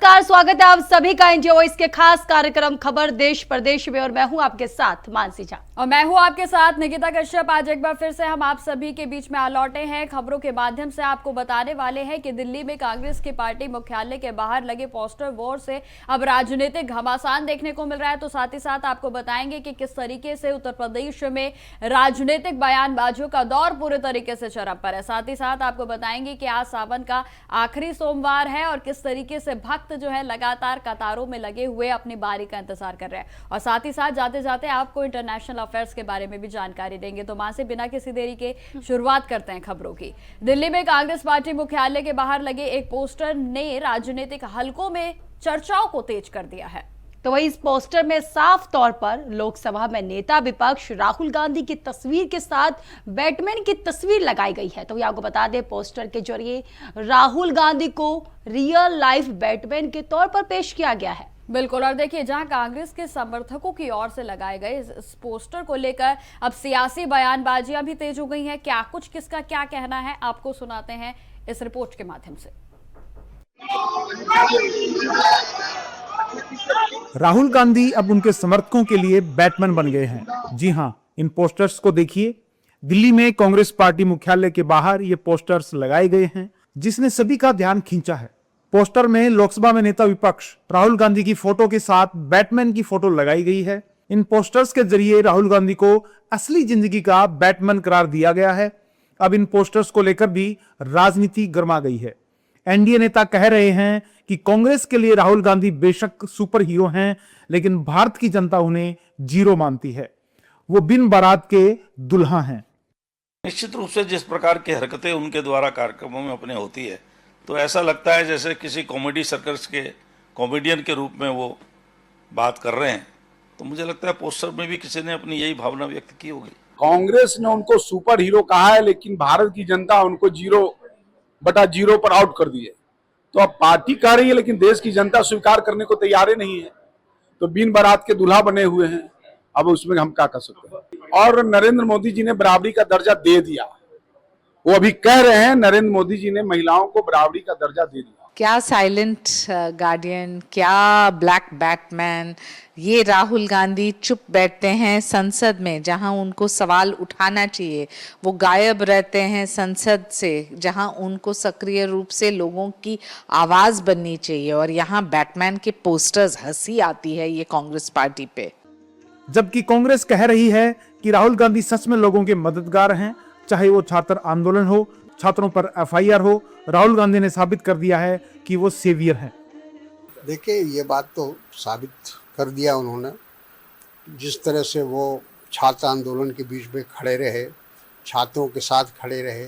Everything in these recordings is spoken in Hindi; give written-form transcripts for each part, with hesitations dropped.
नमस्कार, स्वागत है आप सभी का एनजे वॉइस के खास कार्यक्रम खबर देश प्रदेश में। और मैं हूं आपके साथ मानसी झा और मैं हूं आपके साथ निकिता कश्यप। आज एक बार फिर से हम आप सभी के बीच में आ लौटे हैं। खबरों के माध्यम से आपको बताने वाले हैं कि दिल्ली में कांग्रेस की पार्टी मुख्यालय के बाहर लगे पोस्टर वॉर से अब राजनीतिक घमासान देखने को मिल रहा है। तो साथ ही साथ आपको बताएंगे कि किस तरीके से उत्तर प्रदेश में राजनीतिक बयानबाजियों का दौर पूरे तरीके से चरम पर है। साथ ही साथ आपको बताएंगे कि आज सावन का आखिरी सोमवार है और किस तरीके से भक्त जो है लगातार कतारों में लगे हुए अपनी बारी का इंतजार कर रहे हैं। और साथ ही साथ जाते जाते आपको इंटरनेशनल अफेयर्स के बारे में भी जानकारी देंगे। तो मां से बिना किसी देरी के शुरुआत करते हैं खबरों की। दिल्ली में कांग्रेस पार्टी मुख्यालय के बाहर लगे एक पोस्टर ने राजनीतिक हलकों में चर्चाओं को तेज कर दिया है। तो वही इस पोस्टर में साफ तौर पर लोकसभा में नेता विपक्ष राहुल गांधी की तस्वीर के साथ बैटमैन की तस्वीर लगाई गई है। तो ये आपको बता दें, पोस्टर के जरिए राहुल गांधी को रियल लाइफ बैटमैन के तौर पर पेश किया गया है। बिल्कुल। और देखिए, जहां कांग्रेस के समर्थकों की ओर से लगाए गए इस पोस्टर को लेकर अब सियासी बयानबाजियां भी तेज हो गई हैं। क्या कुछ किसका क्या कहना है, आपको सुनाते हैं इस रिपोर्ट के माध्यम से। राहुल गांधी अब उनके समर्थकों के लिए बैटमैन बन गए हैं। जी हां, इन पोस्टर्स को देखिए। दिल्ली में कांग्रेस पार्टी मुख्यालय के बाहर ये पोस्टर्स लगाए गए हैं, जिसने सभी का ध्यान खींचा है। पोस्टर में लोकसभा में नेता विपक्ष राहुल गांधी की फोटो के साथ बैटमैन की फोटो लगाई गई है। इन पोस्टर्स के जरिए राहुल गांधी को असली जिंदगी का बैटमैन करार दिया गया है। अब इन पोस्टर्स को लेकर भी राजनीति गर्मा गई है। एनडीए नेता कह रहे हैं कि कांग्रेस के लिए राहुल गांधी बेशक सुपर हीरो हैं, लेकिन भारत की जनता उन्हें जीरो मानती है। वो बिन बारात के दुल्हा हैं। निश्चित रूप से जिस प्रकार की हरकतें उनके द्वारा कार्यक्रमों में अपने होती है, तो ऐसा लगता है जैसे किसी कॉमेडी सर्कस के कॉमेडियन के रूप में वो बात कर रहे हैं। तो मुझे लगता है पोस्टर में भी किसी ने अपनी यही भावना व्यक्त की होगी। कांग्रेस ने उनको सुपर हीरो कहा है, लेकिन भारत की जनता उनको 0/0 पर आउट कर दी है। तो अब पार्टी कह रही है, लेकिन देश की जनता स्वीकार करने को तैयार ही नहीं है। तो बिन बारात के दूल्हा बने हुए हैं। अब उसमें हम क्या कर सकते हैं। और नरेंद्र मोदी जी ने बराबरी का दर्जा दे दिया। वो अभी कह रहे हैं नरेंद्र मोदी जी ने महिलाओं को बराबरी का दर्जा दे दिया। क्या साइलेंट गार्डियन, क्या ब्लैक बैटमैन। ये राहुल गांधी चुप बैठते हैं संसद में, जहां उनको सवाल उठाना चाहिए। वो गायब रहते हैं संसद से, जहां उनको सक्रिय रूप से लोगों की आवाज बननी चाहिए। और यहाँ बैटमैन के पोस्टर्स, हंसी आती है ये कांग्रेस पार्टी पे। जबकि कांग्रेस कह रही है कि राहुल गांधी सच में लोगों के मददगार हैं। चाहे वो छात्र आंदोलन हो, छात्रों पर एफआईआर हो, राहुल गांधी ने साबित कर दिया है कि वो सेवियर हैं। देखिए, ये बात तो साबित कर दिया उन्होंने। जिस तरह से वो छात्र आंदोलन के बीच में खड़े रहे, छात्रों के साथ खड़े रहे,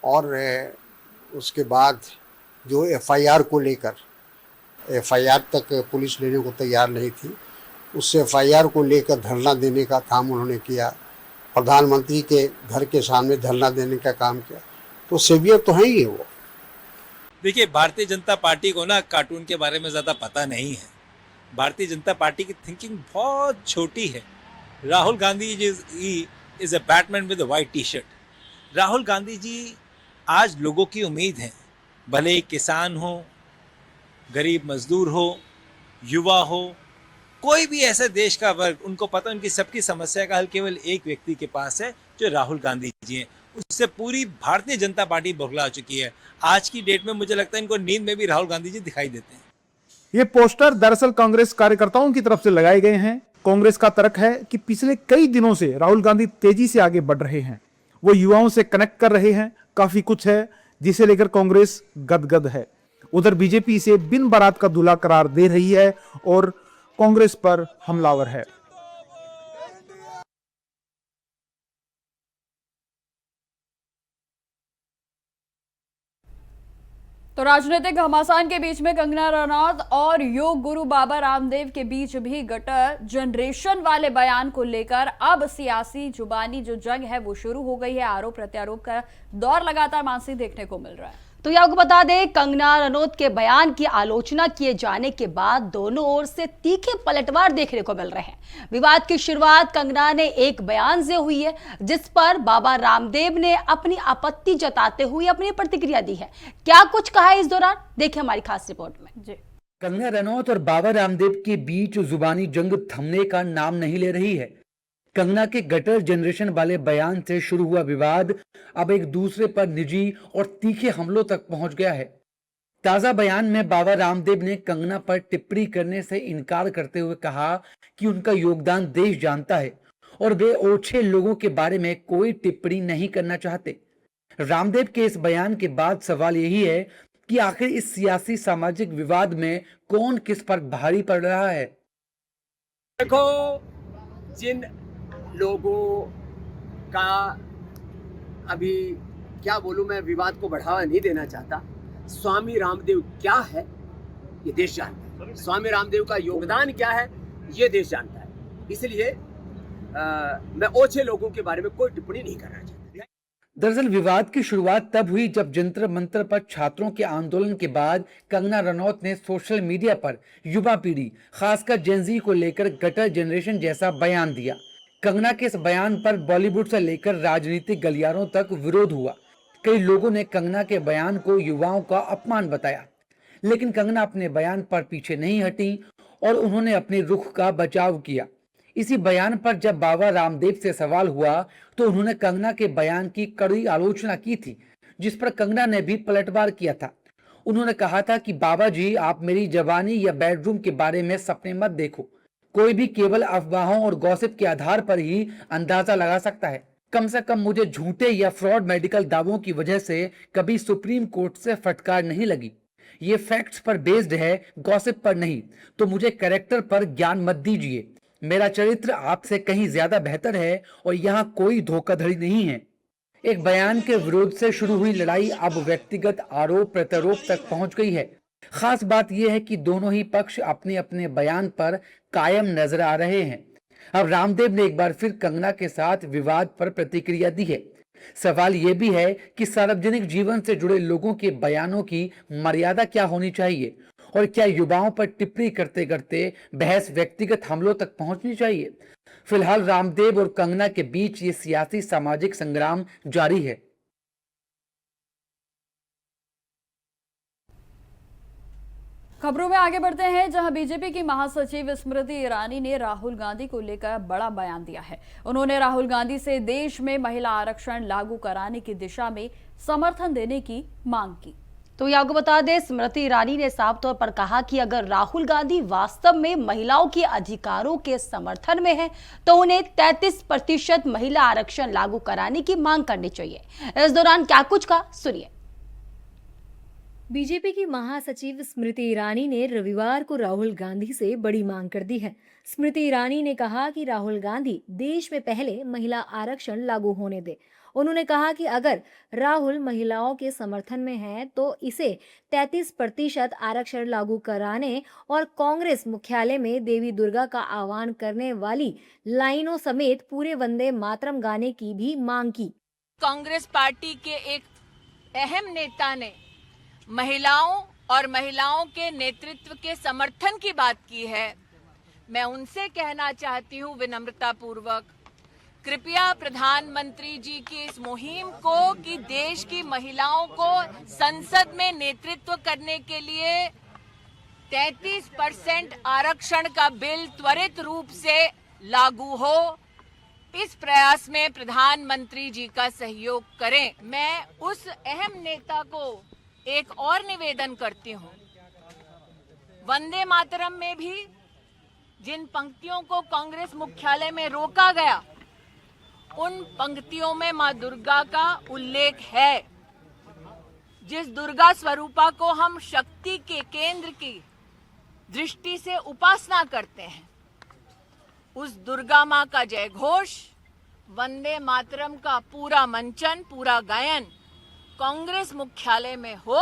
और उसके बाद जो एफआईआर को लेकर, एफआईआर तक पुलिस लेने को तैयार नहीं थी, उस एफआईआर को लेकर धरना देने का काम उन्होंने किया। प्रधानमंत्री के घर के सामने धरना देने का काम किया। तो सेवियर तो है ही है वो। देखिए, भारतीय जनता पार्टी को ना कार्टून के बारे में ज़्यादा पता नहीं है। भारतीय जनता पार्टी की थिंकिंग बहुत छोटी है। Rahul Gandhi ji is a batman with a white T-shirt. Rahul Gandhi ji आज लोगों की उम्मीद हैं। भले ही किसान हो, गरीब मजदूर हो, युवा हो, कोई भी ऐसे देश का वर्ग, उनको पता उनकी सबकी समस्या का हल केवल एक व्यक्ति के पास है, जो राहुल गांधी जी हैं। उससे पूरी भारतीय जनता पार्टी बौखला चुकी है। आज की डेट में मुझे लगता है इनको नींद में भी राहुल गांधी जी दिखाई देते हैं। ये पोस्टर दरअसल कांग्रेस कार्यकर्ताओं की तरफ से लगाए गए हैं। कांग्रेस का तर्क है कि पिछले कई दिनों से राहुल गांधी तेजी से आगे बढ़ रहे हैं। वो युवाओं से कनेक्ट कर रहे हैं। काफी कुछ है जिसे लेकर कांग्रेस गदगद है। उधर बीजेपी इसे बिन बारात का दूल्हा करार दे रही है और कांग्रेस पर हमलावर है। तो राजनीतिक घमासान के बीच में कंगना रनौत और योग गुरु बाबा रामदेव के बीच भी गटर जनरेशन वाले बयान को लेकर अब सियासी जुबानी जो जंग है वो शुरू हो गई है। आरोप प्रत्यारोप का दौर लगातार मानसी देखने को मिल रहा है। तो ये आपको बता दें, कंगना रनौत के बयान की आलोचना किए जाने के बाद दोनों ओर से तीखे पलटवार देखने को मिल रहे हैं। विवाद की शुरुआत कंगना ने एक बयान से हुई है, जिस पर बाबा रामदेव ने अपनी आपत्ति जताते हुए अपनी प्रतिक्रिया दी है। क्या कुछ कहा है इस दौरान, देखिए हमारी खास रिपोर्ट में। जी। कंगना रनौत और बाबा रामदेव के बीच जुबानी जंग थमने का नाम नहीं ले रही है। कंगना के गटर जनरेशन वाले बयान से शुरू हुआ विवाद अब एक दूसरे पर निजी और तीखे हमलों तक पहुंच गया है। ताजा बयान में बाबा रामदेव ने कंगना पर टिप्पणी करने से इनकार करते हुए कहा कि उनका योगदान देश जानता है और वे ओछे लोगों के बारे में कोई टिप्पणी नहीं करना चाहते। रामदेव के इस बयान के बाद सवाल यही है कि आखिर इस सियासी सामाजिक विवाद में कौन किस पर भारी पड़ रहा है। देखो, जिन लोगों का अभी क्या बोलूं, मैं विवाद को बढ़ावा नहीं देना चाहता। स्वामी रामदेव क्या है ये देश जानता है, स्वामी रामदेव का योगदान क्या है ये देश जानता है। इसलिए मैं ओछे लोगों के बारे में कोई टिप्पणी नहीं करना चाहता। दरअसल विवाद की शुरुआत तब हुई जब जंतर मंतर पर छात्रों के आंदोलन के बाद कंगना रनौत ने सोशल मीडिया पर युवा पीढ़ी खासकर जेनजी को लेकर गटर जनरेशन जैसा बयान दिया। कंगना के इस बयान पर बॉलीवुड से लेकर राजनीतिक गलियारों तक विरोध हुआ। कई लोगों ने कंगना के बयान को युवाओं का अपमान बताया, लेकिन कंगना अपने बयान पर पीछे नहीं हटी और उन्होंने अपने रुख का बचाव किया। इसी बयान पर जब बाबा रामदेव से सवाल हुआ तो उन्होंने कंगना के बयान की कड़ी आलोचना की थी, जिस पर कंगना ने भी पलटवार किया था। उन्होंने कहा था कि बाबा जी, आप मेरी जवानी या बेडरूम के बारे में सपने मत देखो। कोई भी केवल अफवाहों और गॉसिप के आधार पर ही अंदाजा लगा सकता है। कम से कम मुझे झूठे या फ्रॉड मेडिकल दावों की वजह से कभी सुप्रीम कोर्ट से फटकार नहीं लगी। ये फैक्ट्स पर बेस्ड है, गॉसिप पर नहीं। तो मुझे कैरेक्टर पर ज्ञान मत दीजिए। मेरा चरित्र आपसे कहीं ज्यादा बेहतर है और यहाँ कोई धोखाधड़ी नहीं है। एक बयान के विरोध से शुरू हुई लड़ाई अब व्यक्तिगत आरोप प्रत्यारोप तक पहुंच गई है। खास बात यह है कि दोनों ही पक्ष अपने अपने बयान पर कायम नजर आ रहे हैं। अब रामदेव ने एक बार फिर कंगना के साथ विवाद पर प्रतिक्रिया दी है। सवाल यह भी है कि सार्वजनिक जीवन से जुड़े लोगों के बयानों की मर्यादा क्या होनी चाहिए और क्या युवाओं पर टिप्पणी करते करते बहस व्यक्तिगत हमलों तक पहुंचनी चाहिए। फिलहाल रामदेव और कंगना के बीच ये सियासी सामाजिक संग्राम जारी है। खबरों में आगे बढ़ते हैं, जहां बीजेपी की महासचिव स्मृति ईरानी ने राहुल गांधी को लेकर बड़ा बयान दिया है। उन्होंने राहुल गांधी से देश में महिला आरक्षण लागू कराने की दिशा में समर्थन देने की मांग की। तो ये आपको बता दें, स्मृति ईरानी ने साफ तौर पर कहा कि अगर राहुल गांधी वास्तव में महिलाओं के अधिकारों के समर्थन में है तो उन्हें 33% महिला आरक्षण लागू कराने की मांग करनी चाहिए। इस दौरान क्या कुछ कहा, सुनिए। बीजेपी की महासचिव स्मृति ईरानी ने रविवार को राहुल गांधी से बड़ी मांग कर दी है। स्मृति ईरानी ने कहा कि राहुल गांधी देश में पहले महिला आरक्षण लागू होने दे। उन्होंने कहा कि अगर राहुल महिलाओं के समर्थन में है तो इसे 33% आरक्षण लागू कराने और कांग्रेस मुख्यालय में देवी दुर्गा का आह्वान करने वाली लाइनों समेत पूरे वंदे मातरम गाने की भी मांग की। कांग्रेस पार्टी के एक अहम नेता ने महिलाओं और महिलाओं के नेतृत्व के समर्थन की बात की है। मैं उनसे कहना चाहती हूँ विनम्रता पूर्वक, कृपया प्रधानमंत्री जी की इस मुहिम को कि देश की महिलाओं को संसद में नेतृत्व करने के लिए 33% आरक्षण का बिल त्वरित रूप से लागू हो, इस प्रयास में प्रधानमंत्री जी का सहयोग करें। मैं उस अहम नेता को एक और निवेदन करती हूँ, वंदे मातरम में भी जिन पंक्तियों को कांग्रेस मुख्यालय में रोका गया, उन पंक्तियों में मां दुर्गा का उल्लेख है। जिस दुर्गा स्वरूपा को हम शक्ति के केंद्र की दृष्टि से उपासना करते हैं, उस दुर्गा मां का जय घोष, वंदे मातरम का पूरा मंचन, पूरा गायन कांग्रेस मुख्यालय में हो।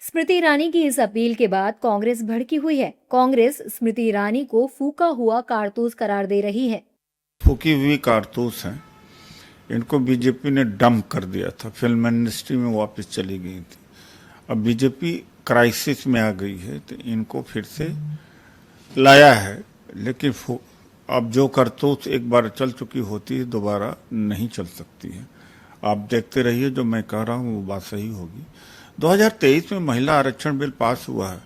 स्मृति ईरानी की इस अपील के बाद कांग्रेस भड़की हुई है। कांग्रेस स्मृति ईरानी को फूका हुआ कारतूस करार दे रही है। फूकी हुई कारतूस हैं, इनको बीजेपी ने डंप कर दिया था, फिल्म इंडस्ट्री में वापस चली गई थी। अब बीजेपी क्राइसिस में आ गई है तो इनको फिर से लाया है, लेकिन अब जो कारतूस एक बार चल चुकी होती है दोबारा नहीं चल सकती है। आप देखते रहिए, जो मैं कह रहा हूँ वो बात सही होगी। 2023 में महिला आरक्षण बिल पास हुआ है,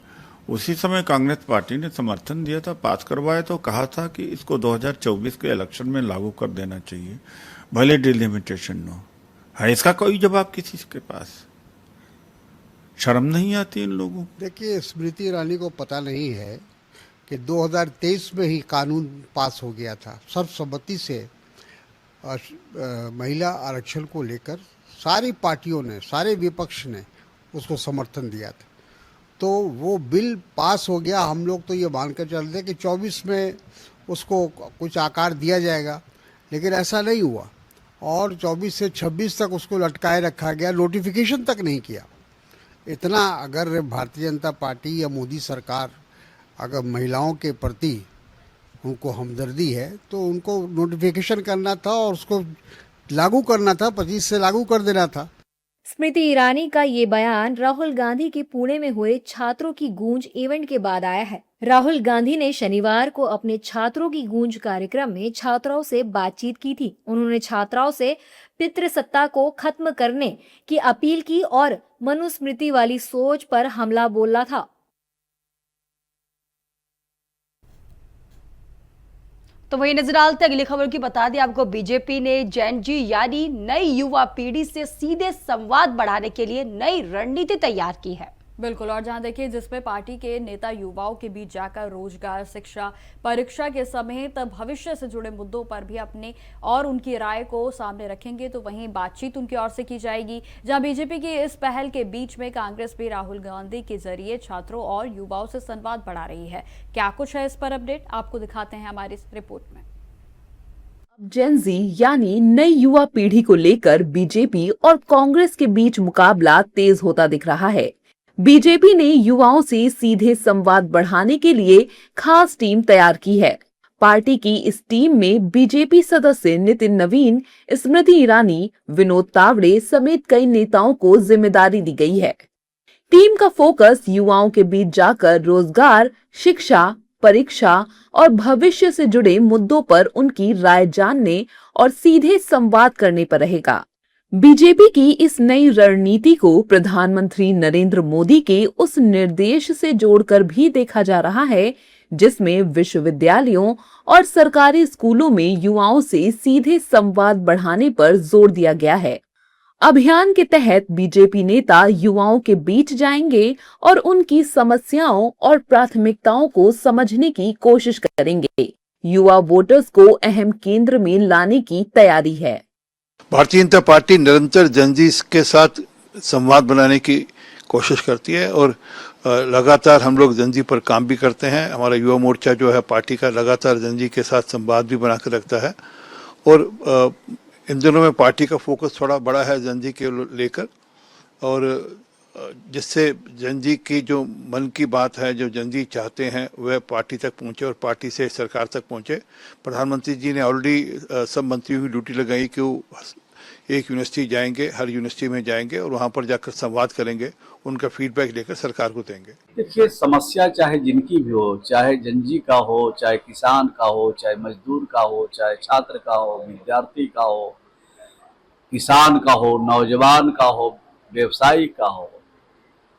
उसी समय कांग्रेस पार्टी ने समर्थन दिया था, पास करवाया, तो कहा था कि इसको 2024 के इलेक्शन में लागू कर देना चाहिए, भले डिलिमिटेशन न हो। है इसका कोई जवाब किसी के पास? शर्म नहीं आती इन लोगों को? देखिए, स्मृति ईरानी को पता नहीं है कि 2023 में ही कानून पास हो गया था सर्वसम्मति से। महिला आरक्षण को लेकर सारी पार्टियों ने, सारे विपक्ष ने उसको समर्थन दिया था, तो वो बिल पास हो गया। हम लोग तो ये मानकर चलते कि 24 में उसको कुछ आकार दिया जाएगा, लेकिन ऐसा नहीं हुआ और 24 से 26 तक उसको लटकाए रखा गया, नोटिफिकेशन तक नहीं किया। इतना अगर भारतीय जनता पार्टी या मोदी सरकार अगर महिलाओं के प्रति उनको हमदर्दी है तो उनको नोटिफिकेशन करना था और उसको लागू करना था, 25 से लागू कर देना था। स्मृति ईरानी का ये बयान राहुल गांधी के पुणे में हुए छात्रों की गूंज इवेंट के बाद आया है। राहुल गांधी ने शनिवार को अपने छात्रों की गूंज कार्यक्रम में छात्राओं से बातचीत की थी। उन्होंने छात्राओं से पितृसत्ता को खत्म करने की अपील की और मनुस्मृति वाली सोच पर हमला बोला था। तो वही नजर डालते अगली खबर की बता दें आपको, बीजेपी ने जेन जी यानी नई युवा पीढ़ी से सीधे संवाद बढ़ाने के लिए नई रणनीति तैयार की है। बिल्कुल, और जहां देखिए जिसमें पार्टी के नेता युवाओं के बीच जाकर रोजगार, शिक्षा, परीक्षा के समेत भविष्य से जुड़े मुद्दों पर भी अपने और उनकी राय को सामने रखेंगे, तो वहीं बातचीत उनकी ओर से की जाएगी। जहां बीजेपी की इस पहल के बीच में कांग्रेस भी राहुल गांधी के जरिए छात्रों और युवाओं से संवाद बढ़ा रही है। क्या कुछ है इस पर अपडेट आपको दिखाते हैं हमारी इस रिपोर्ट में। जेन जी यानी नई युवा पीढ़ी को लेकर बीजेपी और कांग्रेस के बीच मुकाबला तेज होता दिख रहा है। बीजेपी ने युवाओं से सीधे संवाद बढ़ाने के लिए खास टीम तैयार की है। पार्टी की इस टीम में बीजेपी सदस्य नितिन नवीन, स्मृति ईरानी, विनोद तावड़े समेत कई नेताओं को जिम्मेदारी दी गई है। टीम का फोकस युवाओं के बीच जाकर रोजगार, शिक्षा, परीक्षा और भविष्य से जुड़े मुद्दों पर उनकी राय जानने और सीधे संवाद करने पर रहेगा। बीजेपी की इस नई रणनीति को प्रधानमंत्री नरेंद्र मोदी के उस निर्देश से जोड़कर भी देखा जा रहा है जिसमें विश्वविद्यालयों और सरकारी स्कूलों में युवाओं से सीधे संवाद बढ़ाने पर जोर दिया गया है। अभियान के तहत बीजेपी नेता युवाओं के बीच जाएंगे और उनकी समस्याओं और प्राथमिकताओं को समझने की कोशिश करेंगे। युवा वोटर्स को अहम केंद्र में लाने की तैयारी है। भारतीय जनता पार्टी निरंतर जनजी के साथ संवाद बनाने की कोशिश करती है और लगातार हम लोग जनजी पर काम भी करते हैं। हमारा युवा मोर्चा जो है पार्टी का लगातार जनजी के साथ संवाद भी बनाकर रखता है और इन दिनों में पार्टी का फोकस थोड़ा बड़ा है जनजी के लेकर, और जिससे जनजी की जो मन की बात है, जो जनजी चाहते हैं वह पार्टी तक पहुंचे और पार्टी से सरकार तक पहुंचे। प्रधानमंत्री जी ने ऑलरेडी सब मंत्रियों की ड्यूटी लगाई कि वो एक यूनिवर्सिटी जाएंगे, हर यूनिवर्सिटी में जाएंगे और वहां पर जाकर संवाद करेंगे, उनका फीडबैक लेकर सरकार को देंगे। देखिए, समस्या चाहे जिनकी भी हो, चाहे जनजी का हो, चाहे किसान का हो, चाहे मजदूर का हो, चाहे छात्र का हो, विद्यार्थी का हो, किसान का हो, नौजवान का हो, व्यवसायी का हो,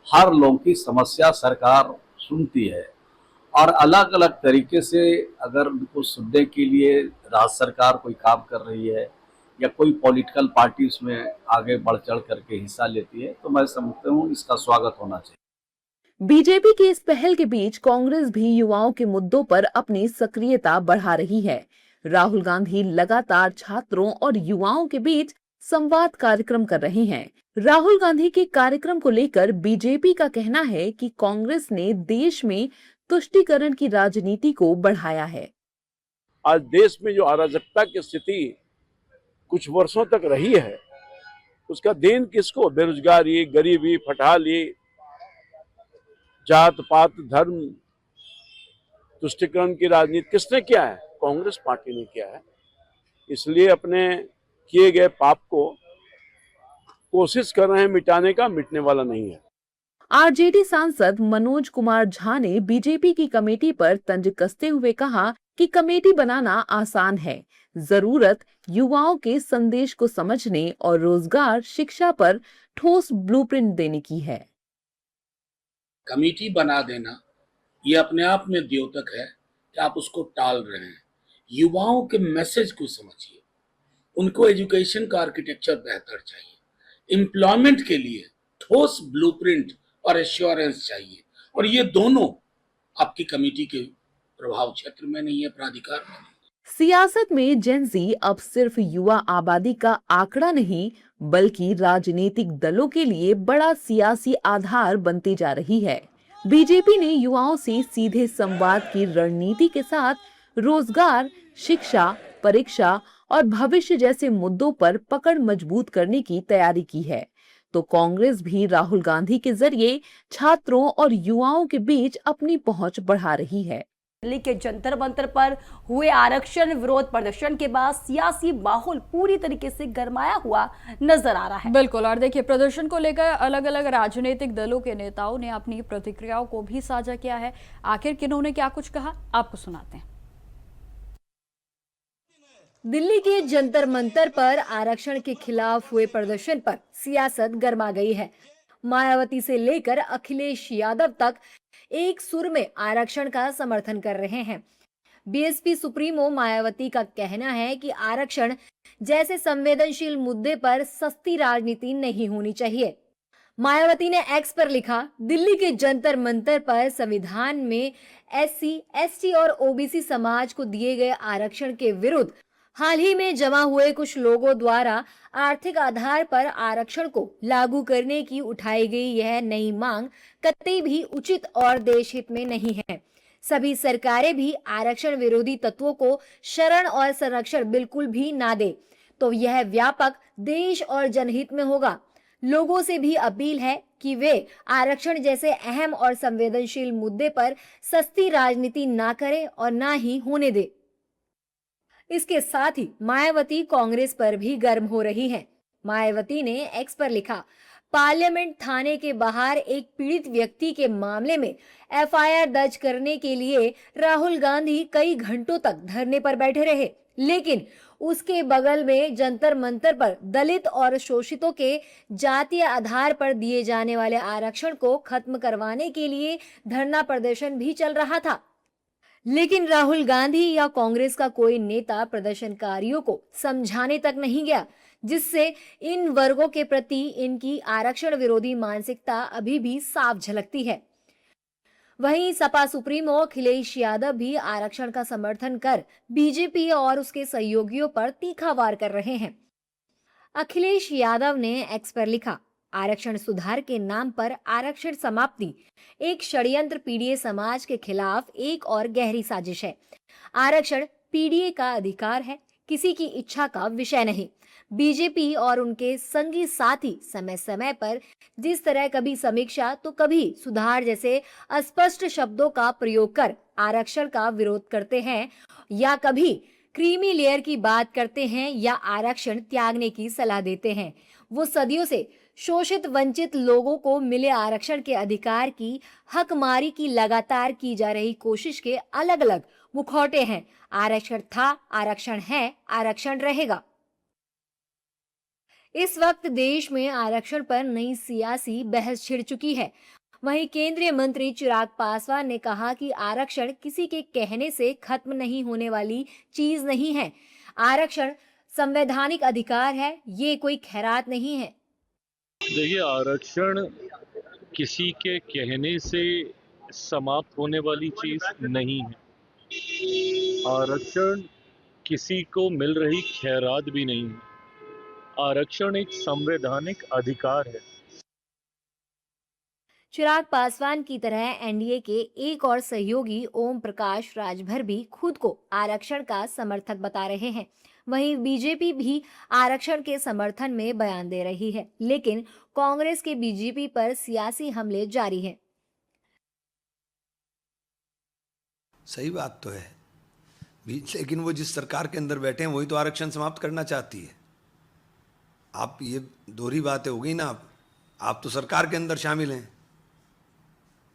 हर लोगों की समस्या सरकार सुनती है और अलग अलग तरीके से अगर उनको सुनने के लिए राज्य सरकार कोई काम कर रही है या कोई पॉलिटिकल पार्टी उसमें आगे बढ़ चढ़ करके हिस्सा लेती है तो मैं समझता हूँ इसका स्वागत होना चाहिए। बीजेपी की इस पहल के बीच कांग्रेस भी युवाओं के मुद्दों पर अपनी सक्रियता बढ़ा रही है। राहुल गांधी लगातार छात्रों और युवाओं के बीच संवाद कार्यक्रम कर रहे हैं। राहुल गांधी के कार्यक्रम को लेकर बीजेपी का कहना है कि कांग्रेस ने देश में तुष्टीकरण की राजनीति को बढ़ाया है। आज देश में जो अराजकता की स्थिति कुछ वर्षों तक रही है उसका देन किसको? बेरोजगारी, गरीबी, फटहाली, जात पात, धर्म, तुष्टीकरण की राजनीति किसने किया है? कांग्रेस पार्टी ने किया है। इसलिए अपने किए गए पाप को कोशिश कर रहे हैं मिटाने का, मिटने वाला नहीं है। आरजेडी सांसद मनोज कुमार झा ने बीजेपी की कमेटी पर तंज कसते हुए कहा कि कमेटी बनाना आसान है, जरूरत युवाओं के संदेश को समझने और रोजगार, शिक्षा पर ठोस ब्लूप्रिंट देने की है। कमेटी बना देना ये अपने आप में द्योतक है कि आप उसको टाल रहे हैं। युवाओं के मैसेज को समझिए, उनको एजुकेशन का आर्किटेक्चर बेहतर चाहिए, एम्प्लॉयमेंट के लिए ठोस ब्लूप्रिंट और एश्योरेंस चाहिए, और ये दोनों आपकी कमेटी के प्रभाव क्षेत्र में नहीं है, प्राधिकार में नहीं। सियासत में जेंजी अब सिर्फ युवा आबादी का आंकड़ा नहीं बल्कि राजनीतिक दलों के लिए बड़ा सियासी आधार बनती जा रही है। बीजेपी ने युवाओं से सीधे संवाद की रणनीति के साथ रोजगार, शिक्षा, परीक्षा और भविष्य जैसे मुद्दों पर पकड़ मजबूत करने की तैयारी की है, तो कांग्रेस भी राहुल गांधी के जरिए छात्रों और युवाओं के बीच अपनी पहुंच बढ़ा रही है। दिल्ली के जंतर मंतर पर हुए आरक्षण विरोध प्रदर्शन के बाद सियासी माहौल पूरी तरीके से गरमाया हुआ नजर आ रहा है। बिल्कुल, और देखिए प्रदर्शन को लेकर अलग अलग राजनीतिक दलों के नेताओं ने अपनी प्रतिक्रियाओं को भी साझा किया है। आखिर किन्होंने क्या कुछ कहा, आपको सुनाते हैं। दिल्ली के जंतर मंतर पर आरक्षण के खिलाफ हुए प्रदर्शन पर सियासत गरमा गई है। मायावती से लेकर अखिलेश यादव तक एक सुर में आरक्षण का समर्थन कर रहे हैं। बीएसपी सुप्रीमो मायावती का कहना है कि आरक्षण जैसे संवेदनशील मुद्दे पर सस्ती राजनीति नहीं होनी चाहिए। मायावती ने एक्स पर लिखा, दिल्ली के जंतर मंतर पर संविधान में एससी, एसटी और ओबीसी समाज को दिए गए आरक्षण के विरुद्ध हाल ही में जमा हुए कुछ लोगों द्वारा आर्थिक आधार पर आरक्षण को लागू करने की उठाई गई यह नई मांग कतई भी उचित और देशहित में नहीं है। सभी सरकारें भी आरक्षण विरोधी तत्वों को शरण और संरक्षण बिल्कुल भी ना दे तो यह व्यापक देश और जनहित में होगा। लोगों से भी अपील है कि वे आरक्षण जैसे अहम और संवेदनशील मुद्दे पर सस्ती राजनीति ना करें और ना ही होने दे। इसके साथ ही मायावती कांग्रेस पर भी गर्म हो रही हैं। मायावती ने एक्स पर लिखा, पार्लियामेंट थाने के बाहर एक पीड़ित व्यक्ति के मामले में एफआईआर दर्ज करने के लिए राहुल गांधी कई घंटों तक धरने पर बैठे रहे, लेकिन उसके बगल में जंतर मंतर पर दलित और शोषितों के जातीय आधार पर दिए जाने वाले आरक्षण को खत्म करवाने के लिए धरना प्रदर्शन भी चल रहा था। लेकिन राहुल गांधी या कांग्रेस का कोई नेता प्रदर्शनकारियों को समझाने तक नहीं गया, जिससे इन वर्गों के प्रति इनकी आरक्षण विरोधी मानसिकता अभी भी साफ झलकती है। वहीं सपा सुप्रीमो अखिलेश यादव भी आरक्षण का समर्थन कर बीजेपी और उसके सहयोगियों पर तीखा वार कर रहे हैं। अखिलेश यादव ने एक्स पर लिखा, आरक्षण सुधार के नाम पर आरक्षण समाप्ति एक षड्यंत्र पीड़ित समाज के खिलाफ एक और गहरी साजिश है। आरक्षण पीड़ित का अधिकार है, किसी की इच्छा का विषय नहीं। बीजेपी और उनके संगी साथी समय समय पर जिस तरह कभी समीक्षा तो कभी सुधार जैसे अस्पष्ट शब्दों का प्रयोग कर आरक्षण का विरोध करते हैं, या कभी क्रीमी लेयर की बात करते हैं या आरक्षण त्यागने की सलाह देते हैं, वो सदियों से शोषित वंचित लोगों को मिले आरक्षण के अधिकार की हकमारी की लगातार की जा रही कोशिश के अलग अलग मुखौटे हैं। आरक्षण था, आरक्षण है, आरक्षण रहेगा। इस वक्त देश में आरक्षण पर नई सियासी बहस छिड़ चुकी है। वहीं केंद्रीय मंत्री चिराग पासवान ने कहा कि आरक्षण किसी के कहने से खत्म नहीं होने वाली चीज नहीं है। आरक्षण संवैधानिक अधिकार है, ये कोई खैरात नहीं है। देखिए, आरक्षण किसी के कहने से समाप्त होने वाली चीज नहीं है। आरक्षण किसी को मिल रही खैरात भी नहीं है। आरक्षण एक संवैधानिक अधिकार है। चिराग पासवान की तरह एनडीए के एक और सहयोगी ओम प्रकाश राजभर भी खुद को आरक्षण का समर्थक बता रहे हैं। वहीं बीजेपी भी आरक्षण के समर्थन में बयान दे रही है, लेकिन कांग्रेस के बीजेपी पर सियासी हमले जारी हैं। सही बात तो है, लेकिन वो जिस सरकार के अंदर बैठे हैं वही तो आरक्षण समाप्त करना चाहती है। आप ये दोहरी बातें हो गई ना, आप तो सरकार के अंदर शामिल हैं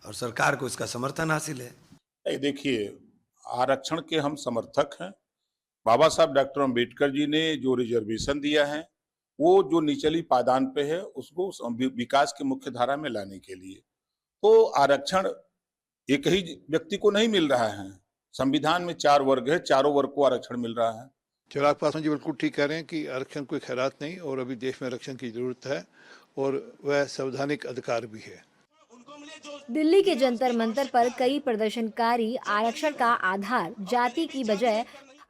और सरकार को इसका समर्थन हासिल है। देखिए, आरक्षण के हम समर्थक हैं। बाबा साहब डॉक्टर अम्बेडकर जी ने जो रिजर्वेशन दिया है वो जो निचली पायदान पे है उसको विकास की मुख्य धारा में लाने के लिए, तो आरक्षण एक ही व्यक्ति को नहीं मिल रहा है। संविधान में 4 वर्ग है, चारों वर्ग को आरक्षण मिल रहा है। चिराग पासवान जी बिल्कुल ठीक कह रहे हैं कि आरक्षण कोई खैरात नहीं और अभी देश में आरक्षण की जरूरत है और वह संवैधानिक अधिकार भी है। दिल्ली के जंतर मंतर पर कई प्रदर्शनकारी आरक्षण का आधार जाति की बजाय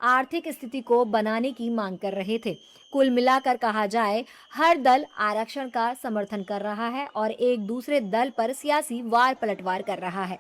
आर्थिक स्थिति को बनाने की मांग कर रहे थे। कुल मिलाकर कहा जाए, हर दल आरक्षण का समर्थन कर रहा है और एक दूसरे दल पर सियासी वार पलटवार कर रहा है।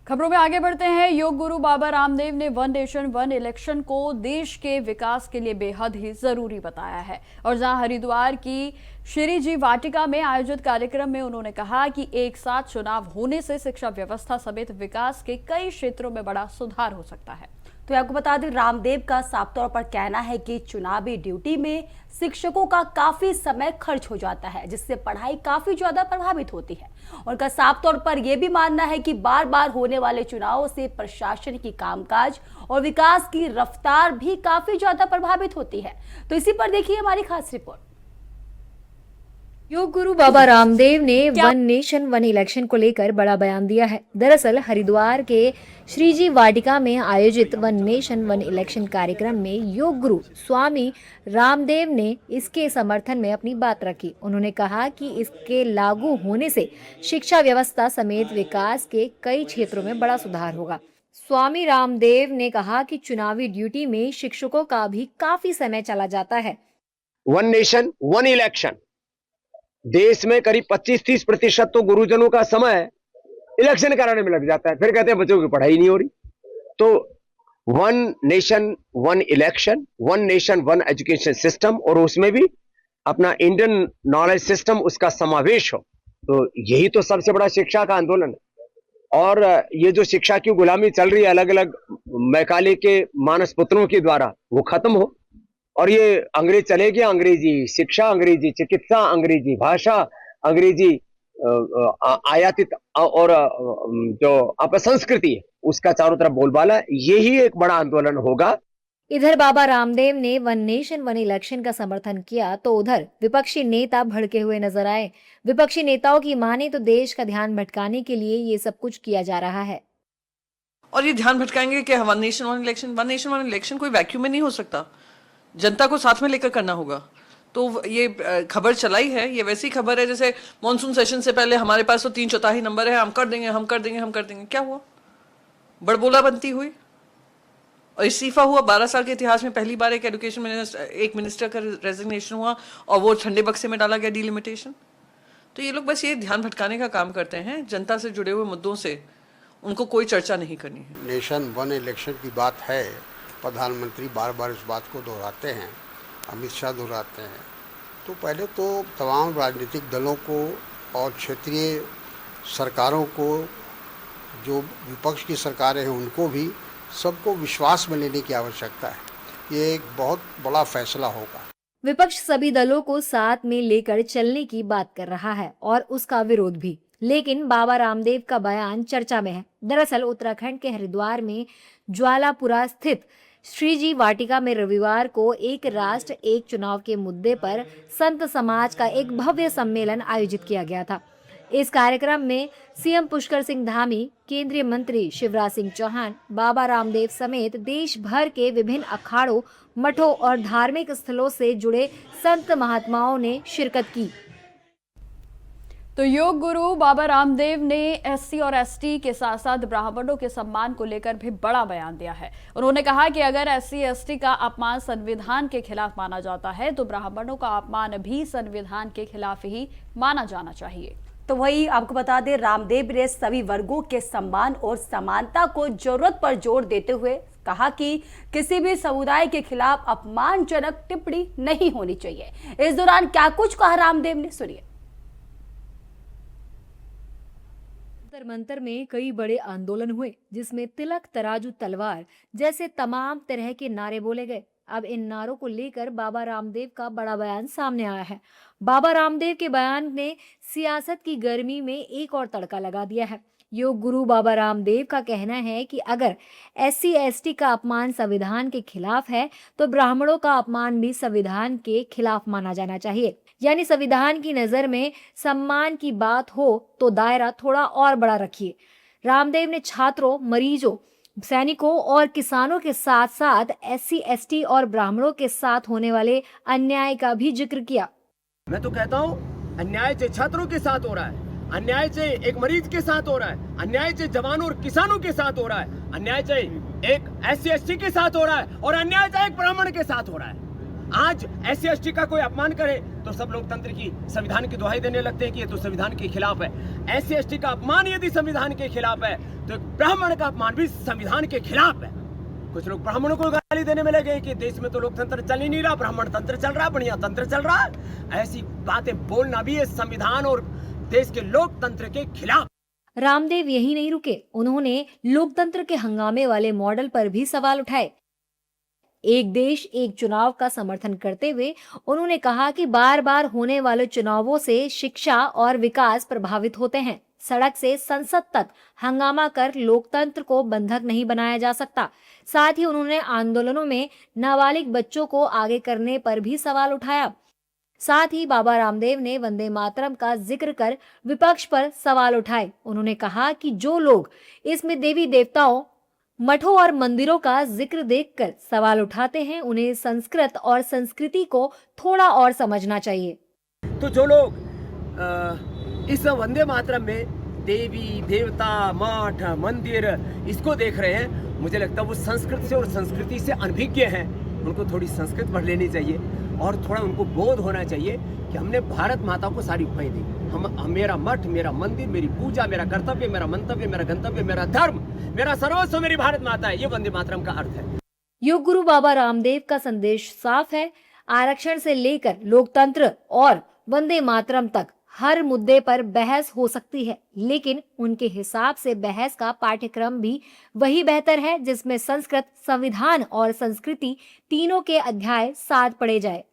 खबरों में आगे बढ़ते हैं। योग गुरु बाबा रामदेव ने वन नेशन वन इलेक्शन को देश के विकास के लिए बेहद ही जरूरी बताया है और जहां हरिद्वार की श्री जी वाटिका में आयोजित कार्यक्रम में उन्होंने कहा कि एक साथ चुनाव होने से शिक्षा व्यवस्था समेत विकास के कई क्षेत्रों में बड़ा सुधार हो सकता है। तो आपको बता दें, रामदेव का साफ तौर पर कहना है कि चुनावी ड्यूटी में शिक्षकों का काफी समय खर्च हो जाता है, जिससे पढ़ाई काफी ज्यादा प्रभावित होती है। उनका साफ तौर पर यह भी मानना है कि बार बार होने वाले चुनावों से प्रशासन की कामकाज और विकास की रफ्तार भी काफी ज्यादा प्रभावित होती है। तो इसी पर देखिए हमारी खास रिपोर्ट। योग गुरु बाबा रामदेव ने वन नेशन वन इलेक्शन को लेकर बड़ा बयान दिया है। दरअसल हरिद्वार के श्री जी वाटिका में आयोजित वन नेशन वन इलेक्शन कार्यक्रम में योग गुरु स्वामी रामदेव ने इसके समर्थन में अपनी बात रखी। उन्होंने कहा कि इसके लागू होने से शिक्षा व्यवस्था समेत विकास के कई क्षेत्रों में बड़ा सुधार होगा। स्वामी रामदेव ने कहा कि चुनावी ड्यूटी में शिक्षकों का भी काफी समय चला जाता है। वन नेशन वन इलेक्शन, देश में करीब 25-30% तो गुरुजनों का समय इलेक्शन कराने में लग जाता है, फिर कहते हैं बच्चों की पढ़ाई नहीं हो रही। तो one nation one election, one nation one education system और उसमें भी अपना इंडियन नॉलेज सिस्टम उसका समावेश हो, तो यही तो सबसे बड़ा शिक्षा का आंदोलन है। और ये जो शिक्षा की गुलामी चल रही है अलग अलग मैकाले के मानस पुत्रों के द्वारा, वो खत्म हो और ये अंग्रेज चले गया, अंग्रेजी शिक्षा, अंग्रेजी चिकित्सा, अंग्रेजी भाषा, अंग्रेजी आयातित और जो अपसंस्कृति है उसका चारों तरफ बोलबाला, यही एक बड़ा आंदोलन होगा। इधर बाबा रामदेव ने वन नेशन वन इलेक्शन का समर्थन किया तो उधर विपक्षी नेता भड़के हुए नजर आए। विपक्षी नेताओं की माने तो देश का ध्यान भटकाने के लिए ये सब कुछ किया जा रहा है। और ये ध्यान भटकाएंगे कि वन नेशन वन इलेक्शन कोई वैक्यूम में नहीं हो सकता, जनता को साथ में लेकर करना होगा। तो ये खबर चलाई है, ये वैसी खबर है जैसे मॉनसून सेशन से पहले हमारे पास तो 3/4 नंबर है, हम कर देंगे हम कर देंगे हम कर देंगे। क्या हुआ? बड़बोला बनती हुई और इस्तीफा हुआ। 12 साल के इतिहास में पहली बार एक एजुकेशन मिनिस्टर, एक मिनिस्टर का रेजिग्नेशन हुआ और वो ठंडे बक्से में डाला गया डिलिमिटेशन। तो ये लोग बस ये ध्यान भटकाने का काम करते हैं, जनता से जुड़े हुए मुद्दों से उनको कोई चर्चा नहीं करनी है। नेशन वन इलेक्शन की बात है, प्रधानमंत्री बार बार इस बात को दोहराते हैं, अमित शाह दोहराते हैं। तो पहले तो तमाम राजनीतिक दलों को और क्षेत्रीय सरकारों को, जो विपक्ष की सरकारें हैं उनको भी, सबको विश्वास में लेने की आवश्यकता है। ये एक बहुत बड़ा फैसला होगा। विपक्ष सभी दलों को साथ में लेकर चलने की बात कर रहा है और उसका विरोध भी, लेकिन बाबा रामदेव का बयान चर्चा में है। दरअसल उत्तराखंड के हरिद्वार में ज्वालापुरा स्थित श्री जी वाटिका में रविवार को एक राष्ट्र एक चुनाव के मुद्दे पर संत समाज का एक भव्य सम्मेलन आयोजित किया गया था। इस कार्यक्रम में सीएम पुष्कर सिंह धामी, केंद्रीय मंत्री शिवराज सिंह चौहान, बाबा रामदेव समेत देश भर के विभिन्न अखाड़ों, मठों और धार्मिक स्थलों से जुड़े संत महात्माओं ने शिरकत की। तो योग गुरु बाबा रामदेव ने एससी और एसटी के साथ साथ ब्राह्मणों के सम्मान को लेकर भी बड़ा बयान दिया है। उन्होंने कहा कि अगर एससी एसटी का अपमान संविधान के खिलाफ माना जाता है तो ब्राह्मणों का अपमान भी संविधान के खिलाफ ही माना जाना चाहिए। तो वही आपको बता दें, रामदेव ने सभी वर्गों के सम्मान और समानता को जरूरत पर जोर देते हुए कहा कि किसी भी समुदाय के खिलाफ अपमानजनक टिप्पणी नहीं होनी चाहिए। इस दौरान क्या कुछ कहा रामदेव ने, सुनिए। जंतर मंतर में कई बड़े आंदोलन हुए जिसमें तिलक तराजू तलवार जैसे तमाम तरह के नारे बोले गए। अब इन नारों को लेकर बाबा रामदेव का बड़ा बयान सामने आया है। बाबा रामदेव के बयान ने सियासत की गर्मी में एक और तड़का लगा दिया है। योग गुरु बाबा रामदेव का कहना है कि अगर SC/ST का अपमान संविधान के खिलाफ है तो ब्राह्मणों का अपमान भी संविधान के खिलाफ माना जाना चाहिए। यानी संविधान की नजर में सम्मान की बात हो तो दायरा थोड़ा और बड़ा रखिए। रामदेव ने छात्रों, मरीजों, सैनिकों और किसानों के साथ साथ SC/ST और ब्राह्मणों के साथ होने वाले अन्याय का भी जिक्र किया। मैं तो कहता हूँ अन्याय से छात्रों के साथ हो रहा है, अन्याय से एक मरीज के साथ हो रहा है, अन्याय से जवानों और किसानों के साथ हो रहा है, अन्याय से एक SC/ST के साथ हो रहा है और अन्याय से एक ब्राह्मण के साथ हो रहा है। आज SC/ST का कोई अपमान करे तो सब लोकतंत्र की, संविधान की दुहाई देने लगते हैं कि ये तो संविधान के खिलाफ है। SC/ST का अपमान यदि संविधान के खिलाफ है तो एक ब्राह्मण का अपमान भी संविधान के खिलाफ है। कुछ लोग ब्राह्मणों को गाली देने में लगे कि देश में तो लोकतंत्र चल ही नहीं रहा, ब्राह्मण तंत्र चल रहा, बढ़िया तंत्र चल रहा है। ऐसी बातें बोलना भी है संविधान और देश के लोकतंत्र के खिलाफ। रामदेव यही नहीं रुके, उन्होंने लोकतंत्र के हंगामे वाले मॉडल पर भी सवाल उठाए। एक देश एक चुनाव का समर्थन करते हुए उन्होंने कहा कि बार बार होने वाले चुनावों से शिक्षा और विकास प्रभावित होते हैं। सड़क से संसद तक हंगामा कर लोकतंत्र को बंधक नहीं बनाया जा सकता। साथ ही उन्होंने आंदोलनों में नाबालिग बच्चों को आगे करने पर भी सवाल उठाया। साथ ही बाबा रामदेव ने वंदे मातरम का जिक्र कर विपक्ष पर सवाल उठाए। उन्होंने कहा कि जो लोग इसमें देवी देवताओं, मठों और मंदिरों का जिक्र देखकर सवाल उठाते हैं, उन्हें संस्कृत और संस्कृति को थोड़ा और समझना चाहिए। तो जो लोग इस वंदे मातरम में देवी देवता, मठ, मंदिर इसको देख रहे हैं, मुझे लगता है वो संस्कृत से और संस्कृति से अनभिज्ञ हैं। उनको थोड़ी संस्कृत पढ़ लेनी चाहिए और थोड़ा उनको बोध होना चाहिए कि हमने भारत माता को सारी उपहार दी। हम मेरा मठ, मेरा मंदिर, मेरी पूजा, मेरा कर्तव्य, मेरा मंतव्य, मेरा गंतव्य, मेरा धर्म, मेरा सर्वस्व मेरी भारत माता है। ये वंदे मातरम का अर्थ है। योग गुरु बाबा रामदेव का संदेश साफ है। आरक्षण से लेकर लोकतंत्र और वंदे मातरम तक हर मुद्दे पर बहस हो सकती है, लेकिन उनके हिसाब से बहस का पाठ्यक्रम भी वही बेहतर है जिसमें संस्कृत, संविधान और संस्कृति तीनों के अध्याय साथ पढ़े जाए।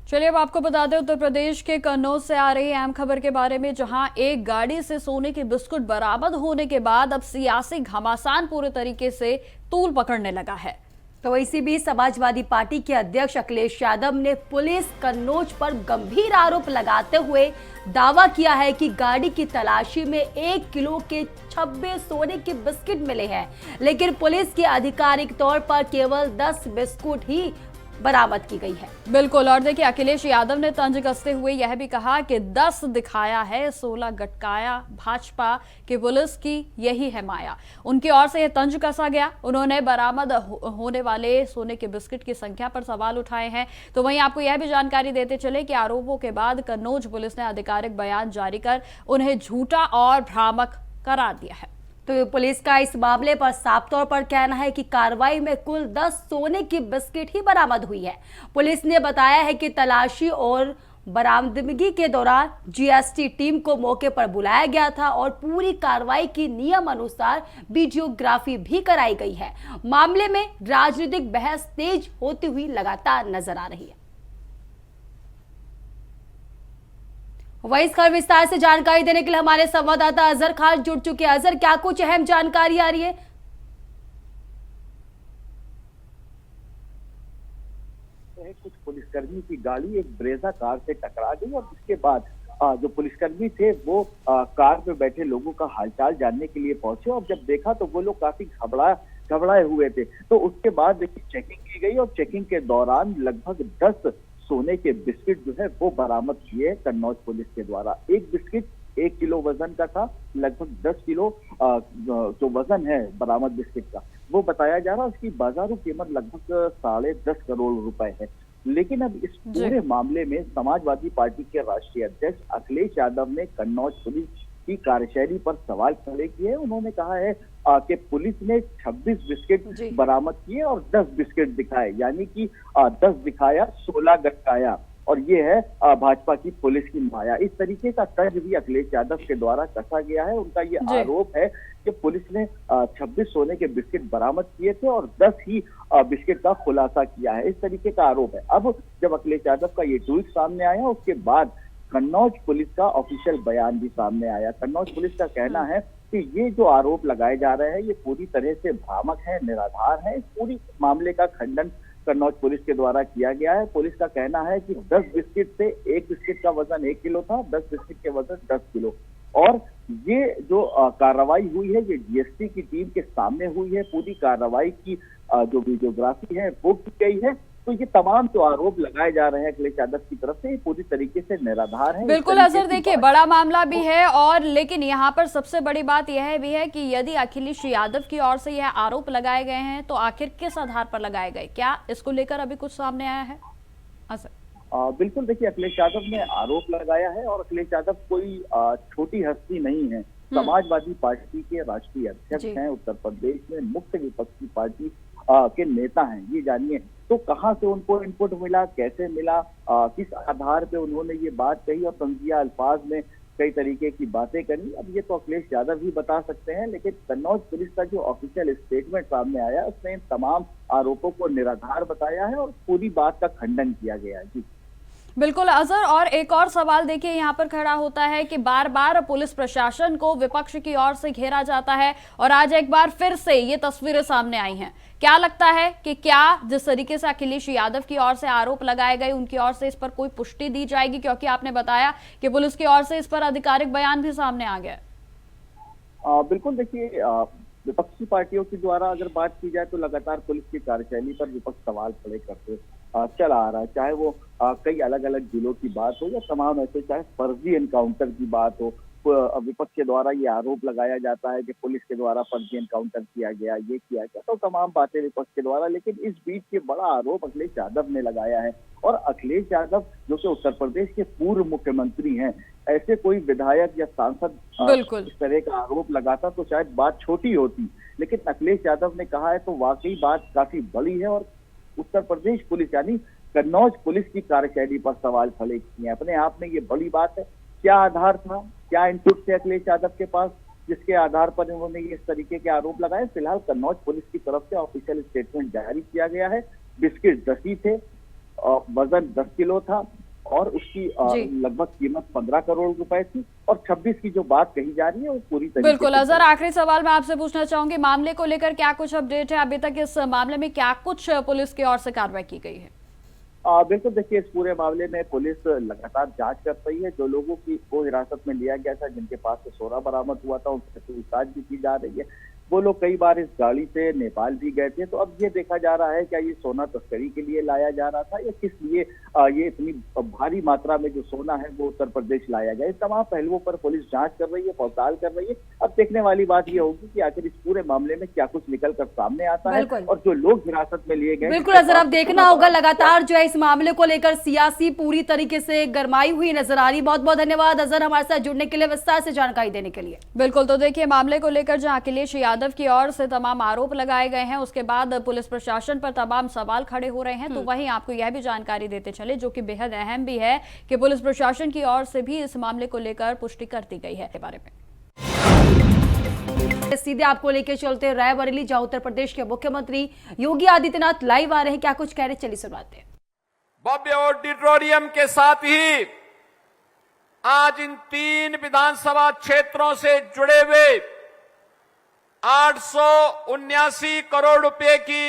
चलिए अब आपको बता दें उत्तर प्रदेश के कन्नौज से आ रही अहम खबर के बारे में, जहां एक गाड़ी से सोने के बिस्कुट बरामद होने के बाद अब सियासी घमासान पूरे तरीके से तूल पकड़ने लगा है। तो इसी बीच समाजवादी पार्टी के अध्यक्ष अखिलेश यादव ने पुलिस कन्नौज पर गंभीर आरोप लगाते हुए दावा किया है कि गाड़ी की तलाशी में 1 किलो के 26 सोने के बिस्किट मिले हैं, लेकिन पुलिस के आधिकारिक तौर पर केवल 10 बिस्कुट ही बरामद की गई है। बिल्कुल, और देखिए अखिलेश यादव ने तंज कसते हुए यह भी कहा कि 10 दिखाया है, 16 गटकाया, भाजपा की पुलिस की यही है माया। उनकी ओर से यह तंज कसा गया। उन्होंने बरामद होने वाले सोने के बिस्किट की संख्या पर सवाल उठाए हैं। तो वहीं आपको यह भी जानकारी देते चले कि आरोपों के बाद कन्नौज पुलिस ने आधिकारिक बयान जारी कर उन्हें झूठा और भ्रामक करार दिया है। तो पुलिस का इस मामले पर साफ तौर पर कहना है कि कार्रवाई में कुल 10 सोने की बिस्किट ही बरामद हुई है। पुलिस ने बताया है कि तलाशी और बरामदगी के दौरान GST टीम को मौके पर बुलाया गया था और पूरी कार्रवाई की नियम अनुसार वीडियोग्राफी भी कराई गई है। मामले में राजनीतिक बहस तेज होती हुई लगातार नजर आ रही है। वहीं इस खबर विस्तार से जानकारी देने के लिए हमारे संवाददाता अजहर खान जुड़ चुके हैं। अजहर, क्या कुछ अहम जानकारी आ रही है? कुछ पुलिसकर्मी की गाड़ी एक ब्रेजा कार से टकरा गई और उसके बाद जो पुलिसकर्मी थे वो कार में बैठे लोगों का हालचाल जानने के लिए पहुंचे और जब देखा तो वो लोग काफी घबराए हुए थे। तो उसके बाद देखिए चेकिंग की गई और चेकिंग के दौरान लगभग 10 सोने के बिस्किट जो है वो बरामद किए कन्नौज पुलिस के द्वारा। एक बिस्किट 1 किलो वजन का था, लगभग 10 किलो जो वजन है बरामद बिस्किट का वो बताया जा रहा है। उसकी बाजारू कीमत लगभग 10.5 करोड़ रुपए है। लेकिन अब इस पूरे मामले में समाजवादी पार्टी के राष्ट्रीय अध्यक्ष अखिलेश यादव ने कन्नौज पुलिस की कार्यशैली पर सवाल खड़े किए। उन्होंने कहा है कि पुलिस ने 26 बिस्किट बरामद किए और 10 बिस्किट दिखाए, यानी कि 10 दिखाया 16 गटकाया और ये है भाजपा की पुलिस की माया। इस तरीके का तर्ज भी अखिलेश यादव के द्वारा कसा गया है। उनका ये आरोप है कि पुलिस ने 26 सोने के बिस्किट बरामद किए थे और 10 ही बिस्किट का खुलासा किया है, इस तरीके का आरोप है। अब जब अखिलेश यादव का ये ट्वीट सामने आया उसके बाद कन्नौज पुलिस का ऑफिशियल बयान भी सामने आया। कन्नौज पुलिस का कहना है कि ये जो आरोप लगाए जा रहे हैं ये पूरी तरह से भ्रामक है, निराधार है। इस पूरी मामले का खंडन कन्नौज पुलिस के द्वारा किया गया है। पुलिस का कहना है कि 10 बिस्किट से एक बिस्किट का वजन 1 किलो था, 10 बिस्किट के वजन 10 किलो। और ये जो कार्रवाई हुई है ये डीएसपी की टीम के सामने हुई है। पूरी कार्रवाई की जो वीडियोग्राफी है वो की गई है। तो ये तमाम जो आरोप लगाए जा रहे हैं अखिलेश यादव की तरफ से ये पूरी तरीके से निराधार है। बिल्कुल अजहर, देखिए बड़ा मामला भी है और लेकिन यहाँ पर सबसे बड़ी बात यह भी है कि यदि अखिलेश यादव की ओर से यह आरोप लगाए गए हैं तो आखिर किस आधार पर लगाए गए, क्या इसको लेकर अभी कुछ सामने आया है अजहर? बिल्कुल, देखिए अखिलेश यादव ने आरोप लगाया है और अखिलेश यादव कोई छोटी हस्ती नहीं है। समाजवादी पार्टी के राष्ट्रीय अध्यक्ष हैं, उत्तर प्रदेश में मुख्य विपक्षी पार्टी के नेता हैं। ये जानिए तो कहां से उनको इनपुट मिला, कैसे मिला, किस आधार पे उन्होंने ये बात कही और तंजिया अल्फाज में कई तरीके की बातें करी, अब ये तो अखिलेश यादव ही बता सकते हैं। लेकिन कन्नौज पुलिस का जो ऑफिशियल स्टेटमेंट सामने आया उसने इन तमाम आरोपों को निराधार बताया है और पूरी बात का खंडन किया गया है। जी बिल्कुल अजहर, और एक और सवाल देखिए यहाँ पर खड़ा होता है कि बार बार पुलिस प्रशासन को विपक्ष की ओर से घेरा जाता है और आज एक बार फिर से ये तस्वीरें सामने आई हैं। क्या लगता है कि क्या जिस तरीके से अखिलेश यादव की ओर से आरोप लगाए गए उनकी ओर से इस पर कोई पुष्टि दी जाएगी, क्योंकि आपने बताया कि पुलिस की ओर से इस पर आधिकारिक बयान भी सामने आ गया? बिल्कुल, देखिए विपक्षी पार्टियों के द्वारा अगर बात की जाए तो लगातार पुलिस की कार्यशैली पर विपक्ष सवाल खड़े करते चला आ रहा है। चाहे वो कई अलग अलग जिलों की बात हो या तमाम ऐसे चाहे फर्जी एनकाउंटर की बात हो, विपक्ष के द्वारा ये आरोप लगाया जाता है कि पुलिस के द्वारा फर्जी एनकाउंटर किया गया, ये किया गया, तो तमाम बातें विपक्ष के द्वारा। लेकिन इस बीच ये बड़ा आरोप अखिलेश यादव ने लगाया है और अखिलेश यादव जो कि उत्तर प्रदेश के पूर्व मुख्यमंत्री हैं, ऐसे कोई विधायक या सांसद इस तरह का आरोप लगाता तो शायद बात छोटी होती। लेकिन अखिलेश यादव ने कहा है तो वाकई बात काफी बड़ी है और उत्तर प्रदेश पुलिस यानी कन्नौज पुलिस की कार्यशैली पर सवाल खड़े किए हैं। अपने आप में ये बड़ी बात है। क्या आधार था, क्या इनपुट थे अखिलेश यादव के पास जिसके आधार पर उन्होंने इस तरीके के आरोप लगाए? फिलहाल कन्नौज पुलिस की तरफ से ऑफिशियल स्टेटमेंट जारी किया गया है। बिस्किट 10 ही थे, वजन 10 किलो था और उसकी लगभग कीमत 15 करोड़ रुपए थी और 26 की जो बात कही जा रही है वो पूरी तरीके बिल्कुल अजहर, आखिरी सवाल मैं आपसे पूछना चाहूंगी, मामले को लेकर क्या कुछ अपडेट है अभी तक? इस मामले में क्या कुछ पुलिस की ओर से कार्रवाई की गई है? बिल्कुल, देखिए इस पूरे मामले में पुलिस लगातार जांच कर रही है। जो लोगों को हिरासत में लिया गया था, जिनके पास से सोना बरामद हुआ था, उनसे पूछताछ भी की जा रही है। वो लोग कई बार इस गाड़ी से नेपाल भी गए थे। तो अब ये देखा जा रहा है क्या ये सोना तस्करी के लिए लाया जा रहा था या किस लिए ये इतनी भारी मात्रा में जो सोना है वो उत्तर प्रदेश लाया गया। इस तमाम पहलुओं पर पुलिस जांच कर रही है, पड़ताल कर रही है। अब देखने वाली बात ये होगी कि आखिर इस पूरे मामले में क्या कुछ निकल कर सामने आता है और जो लोग हिरासत में लिए गए। बिल्कुल अजहर, अब देखना होगा लगातार जो है इस मामले को लेकर सियासी पूरी तरीके से गरमाई हुई नजर आ रही। बहुत बहुत धन्यवाद अजहर हमारे साथ जुड़ने के लिए, विस्तार से जानकारी देने के लिए। बिल्कुल, तो देखिए मामले को लेकर जहां अखिलेश यादव की ओर से तमाम आरोप लगाए गए हैं, उसके बाद पुलिस प्रशासन पर तमाम सवाल खड़े हो रहे हैं, तो वहीं आपको यह भी जानकारी देते चले जो कि बेहद अहम भी है कि पुलिस प्रशासन की ओर से भी इस मामले को लेकर पुष्टि कर दी गई है के बारे में। सीधे आपको लेके चलते रायबरेली, जहां उत्तर प्रदेश के मुख्यमंत्री योगी आदित्यनाथ लाइव आ रहे हैं। क्या कुछ कह रहे, चलिए सुनवाते हैं। भव्य ऑडिटोरियम के साथ ही आज इन 3 विधानसभा क्षेत्रों से जुड़े हुए 879 करोड़ रुपए की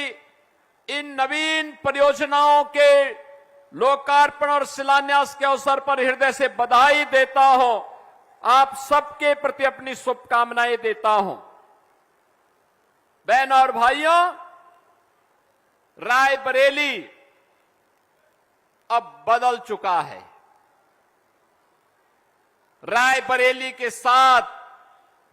इन नवीन परियोजनाओं के लोकार्पण और शिलान्यास के अवसर पर हृदय से बधाई देता हूं। आप सबके प्रति अपनी शुभकामनाएं देता हूं। बहनों और भाइयों, रायबरेली अब बदल चुका है। रायबरेली के साथ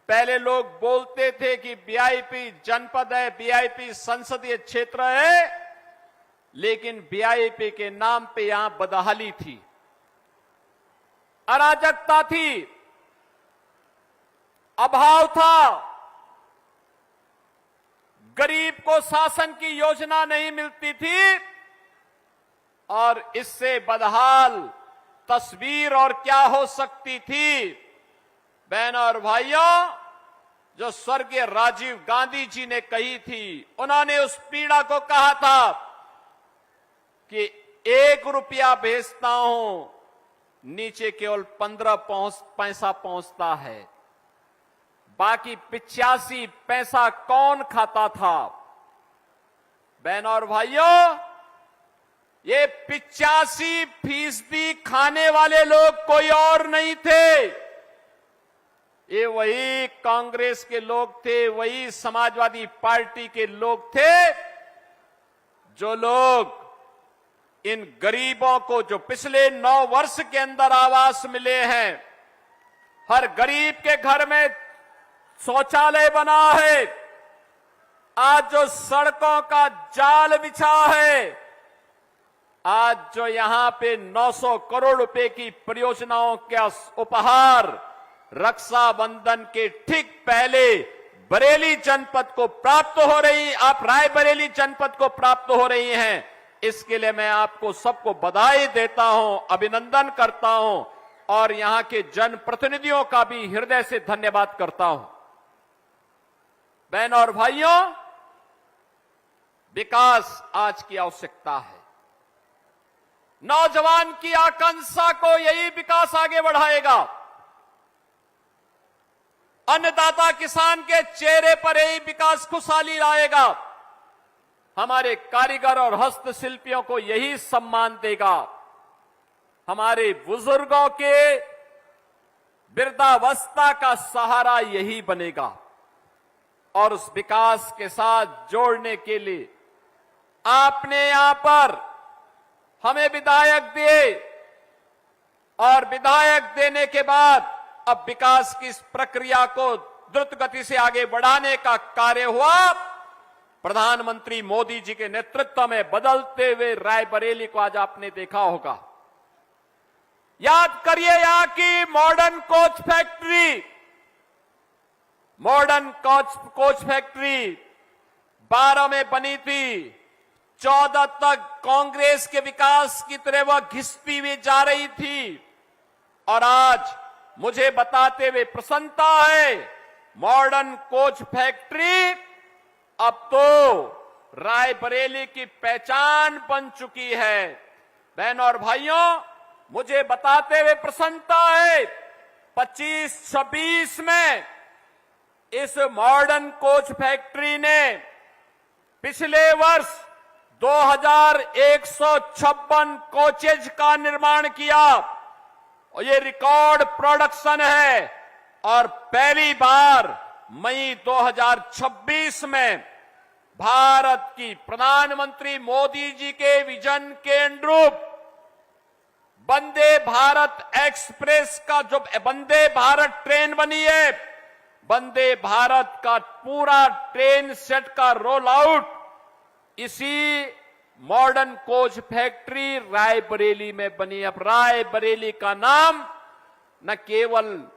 पहले लोग बोलते थे कि वीआईपी जनपद है, वीआईपी संसदीय क्षेत्र है, लेकिन वीआईपी के नाम पे यहां बदहाली थी, अराजकता थी, अभाव था, गरीब को शासन की योजना नहीं मिलती थी और इससे बदहाल तस्वीर और क्या हो सकती थी। बहनों और भाइयों, जो स्वर्गीय राजीव गांधी जी ने कही थी, उन्होंने उस पीड़ा को कहा था कि 1 रुपया भेजता हूं नीचे केवल 15 पैसा पहुंचता है। बाकी 85 पैसा कौन खाता था? बहन और भाइयों, ये 85% खाने वाले लोग कोई और नहीं थे, ये वही कांग्रेस के लोग थे, वही समाजवादी पार्टी के लोग थे, जो लोग इन गरीबों को, जो पिछले 9 वर्ष के अंदर आवास मिले हैं, हर गरीब के घर में शौचालय बना है, आज जो सड़कों का जाल बिछा है, आज जो यहां पे 900 करोड़ रुपए की परियोजनाओं का उपहार रक्षाबंधन के ठीक पहले बरेली जनपद को प्राप्त हो रही, आप रायबरेली जनपद को प्राप्त हो रही हैं, इसके लिए मैं आपको सबको बधाई देता हूं, अभिनंदन करता हूं और यहां के जनप्रतिनिधियों का भी हृदय से धन्यवाद करता हूं। बहन और भाइयों, विकास आज की आवश्यकता है। नौजवान की आकांक्षा को यही विकास आगे बढ़ाएगा। अन्नदाता किसान के चेहरे पर यही विकास खुशहाली लाएगा। हमारे कारीगर और हस्तशिल्पियों को यही सम्मान देगा। हमारे बुजुर्गों के वृद्धावस्था का सहारा यही बनेगा। और उस विकास के साथ जोड़ने के लिए आपने यहां पर हमें विधायक दिए और विधायक देने के बाद अब विकास की इस प्रक्रिया को द्रुत गति से आगे बढ़ाने का कार्य हुआ। प्रधानमंत्री मोदी जी के नेतृत्व में बदलते हुए रायबरेली को आज आपने देखा होगा। याद करिए यहां की modern coach factory, modern coach factory 12 में बनी थी, 14 तक कांग्रेस के विकास की तरह वह घिसती हुई जा रही थी। और आज मुझे बताते हुए प्रसन्नता है, मॉडर्न कोच फैक्ट्री अब तो रायबरेली की पहचान बन चुकी है। बहनों और भाइयों, मुझे बताते हुए प्रसन्नता है, 25-26 में इस मॉडर्न कोच फैक्ट्री ने पिछले वर्ष 2156 कोचेज का निर्माण किया और ये रिकॉर्ड प्रोडक्शन है। और पहली बार मई 2026 में भारत की प्रधानमंत्री मोदी जी के विजन के अनुरूप वंदे भारत एक्सप्रेस का जो वंदे भारत ट्रेन बनी है, वंदे भारत का पूरा ट्रेन सेट का रोल आउट इसी मॉडर्न कोच फैक्ट्री रायबरेली में बनी। अब रायबरेली का नाम न केवल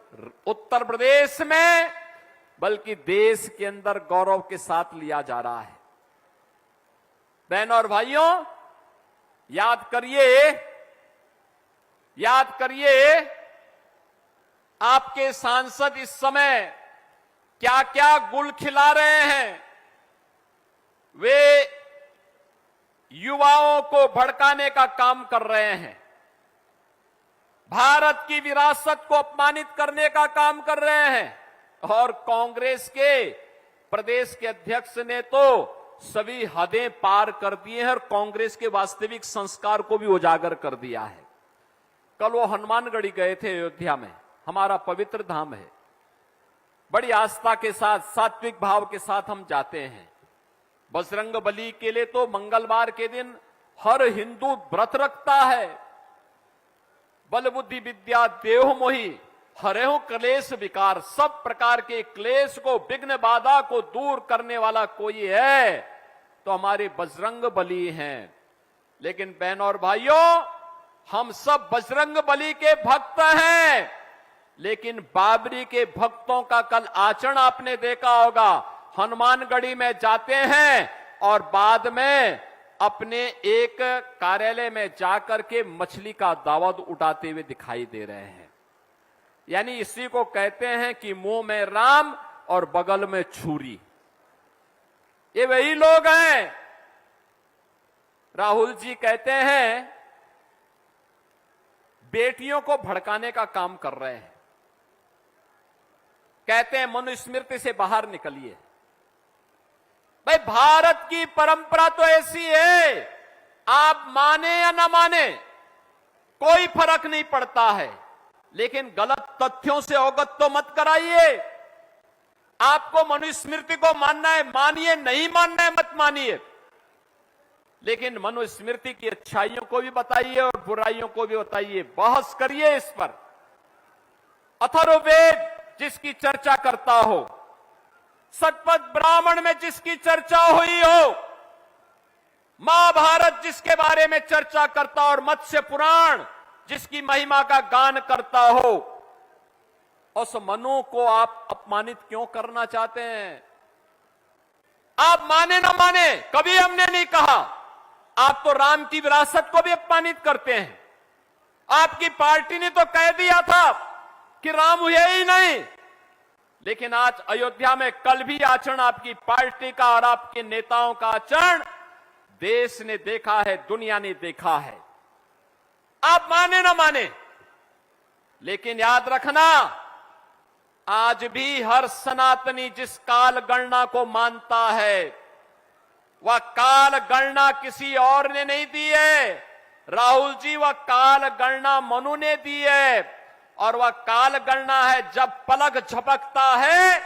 उत्तर प्रदेश में बल्कि देश के अंदर गौरव के साथ लिया जा रहा है। बहनों और भाइयों, याद करिए आपके सांसद इस समय क्या क्या गुल खिला रहे हैं। वे युवाओं को भड़काने का काम कर रहे हैं, भारत की विरासत को अपमानित करने का काम कर रहे हैं। और कांग्रेस के प्रदेश के अध्यक्ष ने तो सभी हदें पार कर दी हैं और कांग्रेस के वास्तविक संस्कार को भी उजागर कर दिया है। कल वो हनुमानगढ़ी गए थे, अयोध्या में, हमारा पवित्र धाम है। बड़ी आस्था के साथ, सात्विक भाव के साथ हम जाते हैं। बजरंग बली के लिए तो मंगलवार के दिन हर हिंदू व्रत रखता है। बल बुद्धि विद्या देव मोहि हरेहु क्लेश विकार, सब प्रकार के क्लेश को, विघ्न बाधा को दूर करने वाला कोई है तो हमारे बजरंग बली हैं। लेकिन बहनों और भाइयों, हम सब बजरंग बली के भक्त हैं, लेकिन बाबरी के भक्तों का कल आचरण आपने देखा होगा। हनुमानगढ़ी में जाते हैं और बाद में अपने एक कार्यालय में जाकर के मछली का दावत उठाते हुए दिखाई दे रहे हैं। यानी इसी को कहते हैं कि मुंह में राम और बगल में छुरी। ये वही लोग हैं। राहुल जी कहते हैं बेटियों को भड़काने का काम कर रहे हैं। कहते हैं मनुस्मृति से बाहर निकलिए। भाई भारत की परंपरा तो ऐसी है, आप माने या ना माने कोई फर्क नहीं पड़ता है, लेकिन गलत तथ्यों से अवगत तो मत कराइए। आपको मनुस्मृति को मानना है मानिए, नहीं मानना है मत मानिए, लेकिन मनुस्मृति की अच्छाइयों को भी बताइए और बुराइयों को भी बताइए, बहस करिए इस पर। अथर्ववेद जिसकी चर्चा करता हो, शतपथ ब्राह्मण में जिसकी चर्चा हुई हो, महाभारत जिसके बारे में चर्चा करता और मत्स्य पुराण जिसकी महिमा का गान करता हो, उस मनु को आप अपमानित क्यों करना चाहते हैं? आप माने ना माने, कभी हमने नहीं कहा। आप तो राम की विरासत को भी अपमानित करते हैं। आपकी पार्टी ने तो कह दिया था कि राम हुए ही नहीं, लेकिन आज अयोध्या में कल भी आचरण आपकी पार्टी का और आपके नेताओं का आचरण देश ने देखा है, दुनिया ने देखा है। आप माने ना माने, लेकिन याद रखना, आज भी हर सनातनी जिस काल गणना को मानता है, वह काल गणना किसी और ने नहीं दी है। राहुल जी, वह काल गणना मनु ने दी है, और वह काल गणना है जब पलक झपकता है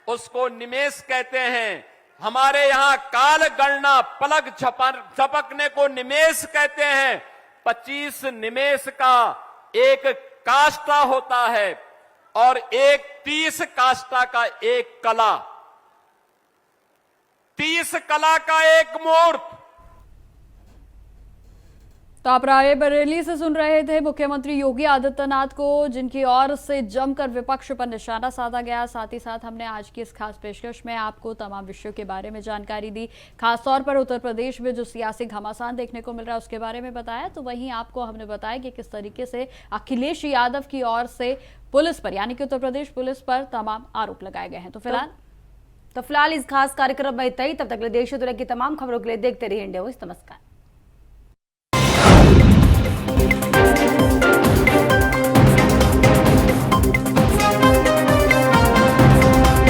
उसको निमेष कहते हैं। हमारे यहां काल गणना पलक झपकने को निमेष कहते हैं। 25 निमेष का एक काष्ठा होता है और एक 30 काष्ठा का एक कला, 30 कला का एक मूर्त। तो आप रायबरेली से सुन रहे थे मुख्यमंत्री योगी आदित्यनाथ को, जिनकी ओर से जमकर विपक्ष पर निशाना साधा गया। साथ ही साथ हमने आज की इस खास पेशकश में आपको तमाम विषयों के बारे में जानकारी दी, खासतौर पर उत्तर प्रदेश में जो सियासी घमासान देखने को मिल रहा है उसके बारे में बताया। तो वहीं आपको हमने बताया कि किस तरीके से अखिलेश यादव की ओर से पुलिस पर, यानी कि उत्तर प्रदेश पुलिस पर तमाम आरोप लगाए गए हैं। तो फिलहाल इस खास कार्यक्रम में इतना ही। तब तक देश और दुनिया की तमाम खबरों के लिए देखते रहिए इंडिया न्यूज़। नमस्कार।